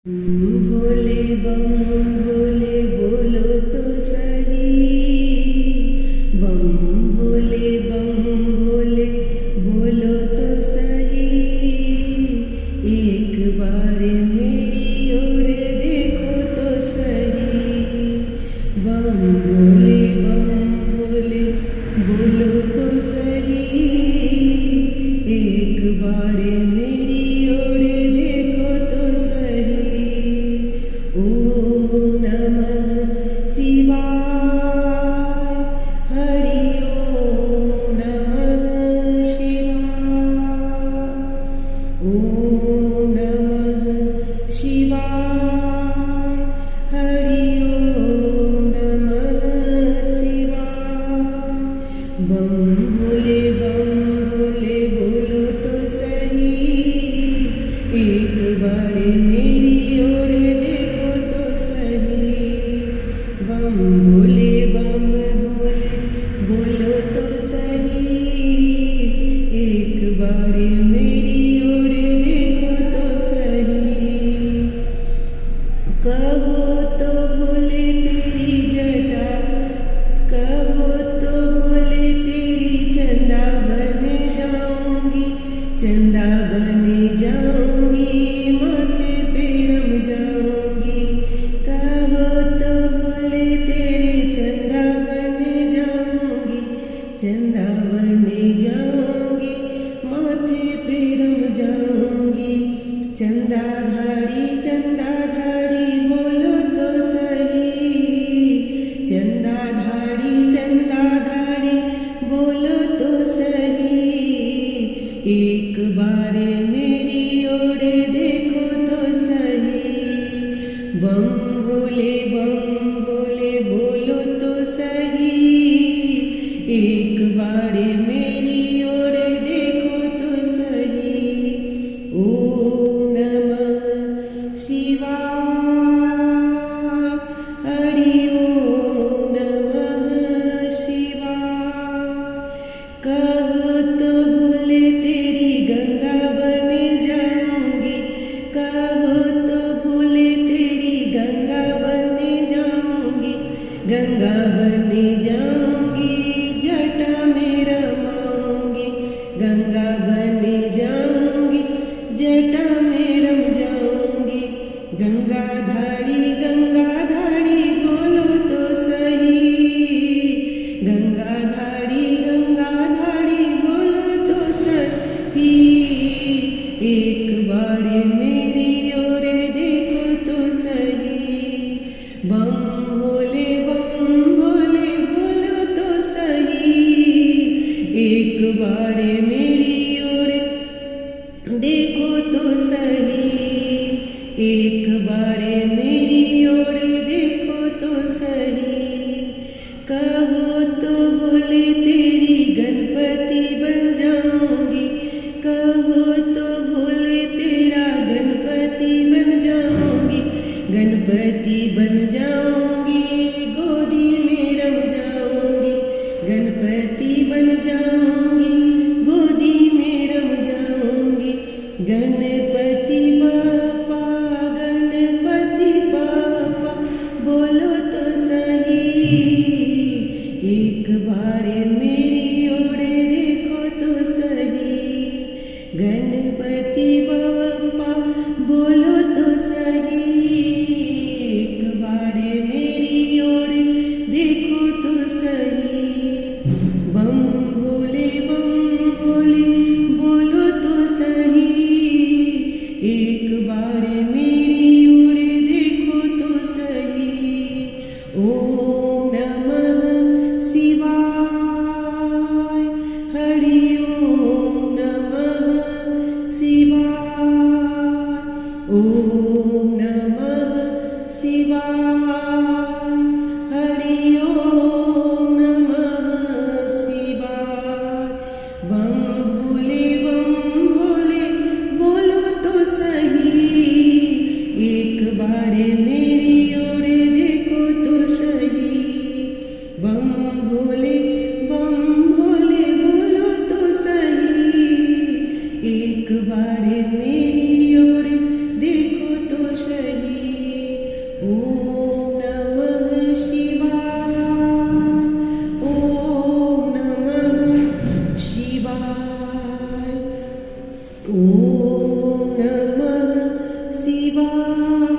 भोले बम भोले बोलो तो सही। बम भोले बम भोले बोलो तो सही। एक बार मेरी ओर देखो तो सही। बम भोले बोलो तो सही। एक बार मेरी ओर देखो तो सही। ओम नमः शिवाय। हरि ओम नमः शिवाय। ओम नमः शिवाय। हरि ओम नमः शिवाय। बम भोले बोलो तो सही। एक बार मेरी ओर देखो तो सही। बम भोले बोलो तो सही। एक बार मेरी ओर देखो तो सही। कहो तो भोले तेरी जटा, कहो तो भोले तेरी चंदा बन जाऊंगी। चंदा बन जाऊंगी, माथे पे रम जाऊंगी। कहो तो भोले तेरे चंदा बन जाऊंगी। चंदा बन जाऊंगी, माथे पे रम जाऊंगी। चंदाधारी बोलो तो सही। चंदाधारी बोलो तो सही। एक बार मेरी ओर देखो तो सही। बम भोले बोलो तो सही। एक बार मेरी ओर देखो तो सही। ओम नमः शिवाय। हरि ओम नमः शिवाय। कहो तो भोले तेरी गंगा बन जाऊंगी। कहो तो भोले तेरी गंगा बन जाऊंगी। गंगा बन जाऊंगी, जटा में रमाऊंगी। गंगा बन जाऊंगी, जटा में रम जाऊंगी। गंगाधारी बोलो तो सही। गंगाधारी बोलो तो सही। एक बार मेरी ओर देखो तो सही। बम भोले बोलो तो सही। एक बार मेरी ओर देखो तो सही। एक बार मेरी ओर देखो तो सही। कहो तो भोले तेरी गणपति बन जाऊंगी। कहो तो भोले तेरा गणपति बन जाऊंगी। गणपति बन जाऊंगी, गोदी में रम जाऊंगी। गणपति बन जाऊंगी, गोदी में रम जाऊंगी। गणपति बापा बोलो तो सही। एक बार मेरी ओर देखो तो सही। गणपति बापा बोलो तो सही। एक बार मेरी ओर देखो तो सही। बम भोले बोलो तो सही। एक बार मेरी ओर देखो तो सही। ओम नमः शिवाय। हरि ओम नमः शिवाय। ओम नमः शिवाय। हरि ओम नमः शिवाय। बम भोले बोलो तो सही। एक बार मेरी ओर देखो तो सही। बम भोले बोलो तो सही। एक बार मेरी ओर देखो तो सही। ॐ नमः शिवाय ॐ नमः शिवाय ॐ नमः शिवाय।